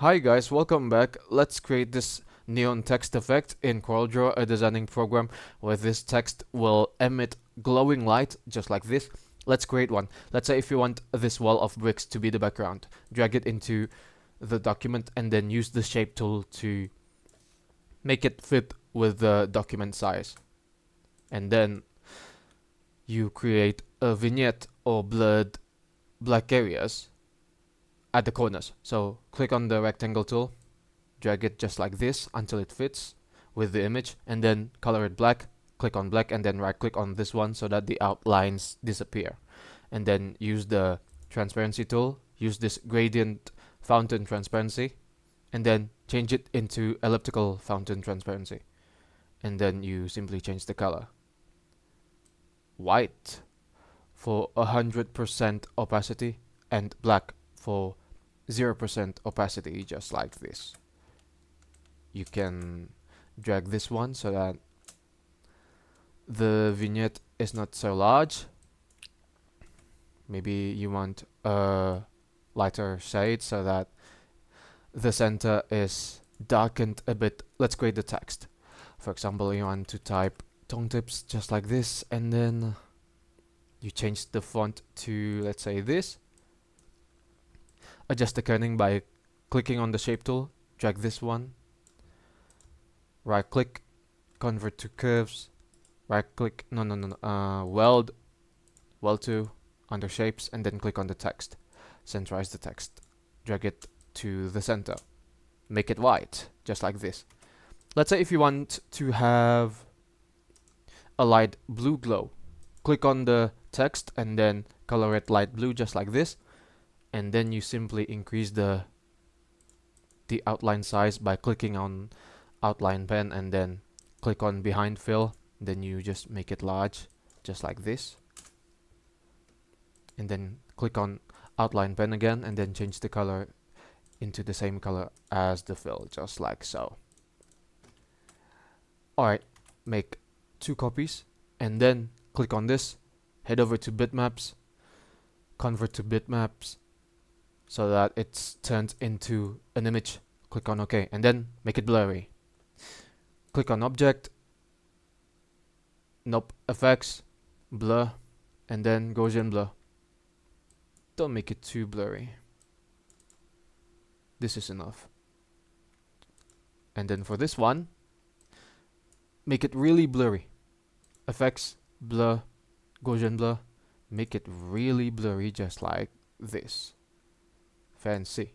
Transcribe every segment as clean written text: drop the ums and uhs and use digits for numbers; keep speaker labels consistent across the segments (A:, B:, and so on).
A: Hi guys, welcome back. Let's create this neon text effect in CorelDRAW, a designing program where this text will emit glowing light just like this. Let's create one. Let's say if you want this wall of bricks to be the background, drag it into the document and then use the shape tool to make it fit with the document size. And then you create a vignette or blurred black areas at the corners. So click on the rectangle tool, drag it just like this until it fits with the image, and then color it black. Click on black and then right click on this one so that the outlines disappear. And then use the transparency tool, use this gradient fountain transparency, and then change it into elliptical fountain transparency. And then you simply change the color. White for 100% opacity and black for 0% opacity, just like this. You can drag this one so that the vignette is not so large. Maybe you want a lighter shade so that the center is darkened a bit. Let's create the text. For example, you want to type tone tips just like this, and then you change the font to, let's say, this. Adjust the kerning by clicking on the shape tool, drag this one, right click, convert to curves, right click, weld to, under shapes, and then click on the text. Centralize the text, drag it to the center, make it white, just like this. Let's say if you want to have a light blue glow, click on the text and then color it light blue, just like this. And then you simply increase the outline size by clicking on outline pen and then click on behind fill. Then you just make it large, just like this. And then click on outline pen again and then change the color into the same color as the fill, just like so. Alright, make 2 copies and then click on this, head over to bitmaps, convert to bitmaps, so that it's turned into an image. Click on OK and then make it blurry. Click on object, nope, effects, blur, and then Gaussian blur. Don't make it too blurry. This is enough. And then for this one, make it really blurry. Effects, blur, Gaussian blur, make it really blurry, just like this. Fancy.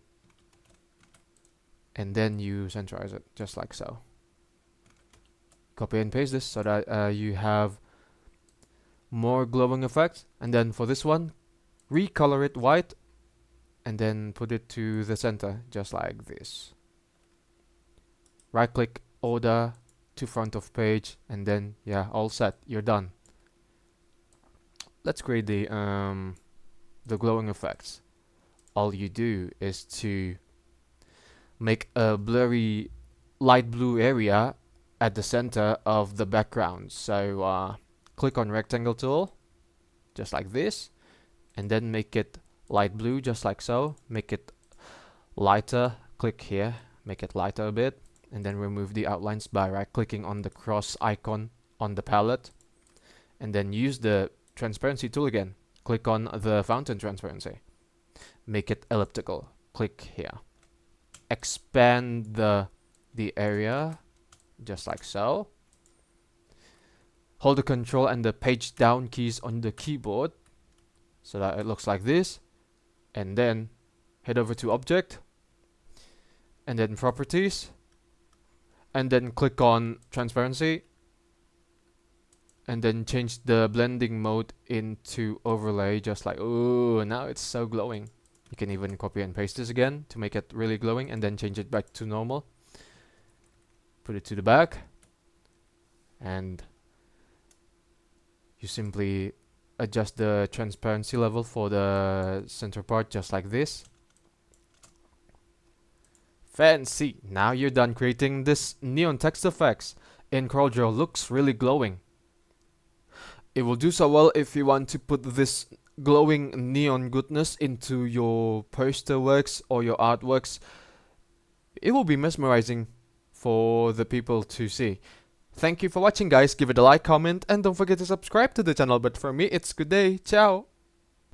A: And then you centralize it just like so. Copy and paste this so that you have more glowing effects. And then for this one, recolor it white and then put it to the center just like this. Right click, order to front of page, and then yeah, all set, you're done. Let's create the glowing effects. All you do is to make a blurry light blue area at the center of the background. So click on rectangle tool, just like this, and then make it light blue, just like so. Make it lighter, click here, make it lighter a bit, and then remove the outlines by right clicking on the cross icon on the palette, and then use the transparency tool again. Click on the fountain transparency. Make it elliptical. Click here. Expand the area, just like so. Hold the control and the page down keys on the keyboard so that it looks like this. And then head over to object and then properties. And then click on transparency. And then change the blending mode into overlay, just like, ooh, now it's so glowing. You can even copy and paste this again to make it really glowing and then change it back to normal. Put it to the back. And you simply adjust the transparency level for the center part just like this. Fancy! Now you're done creating this neon text effects in CorelDRAW. Looks really glowing. It will do so well if you want to put this glowing neon goodness into your poster works or your artworks. it will be mesmerizing for the people to see. Thank you for watching, guys. Give it a like, comment, and don't forget to subscribe to the channel. But for me, it's good day. Ciao.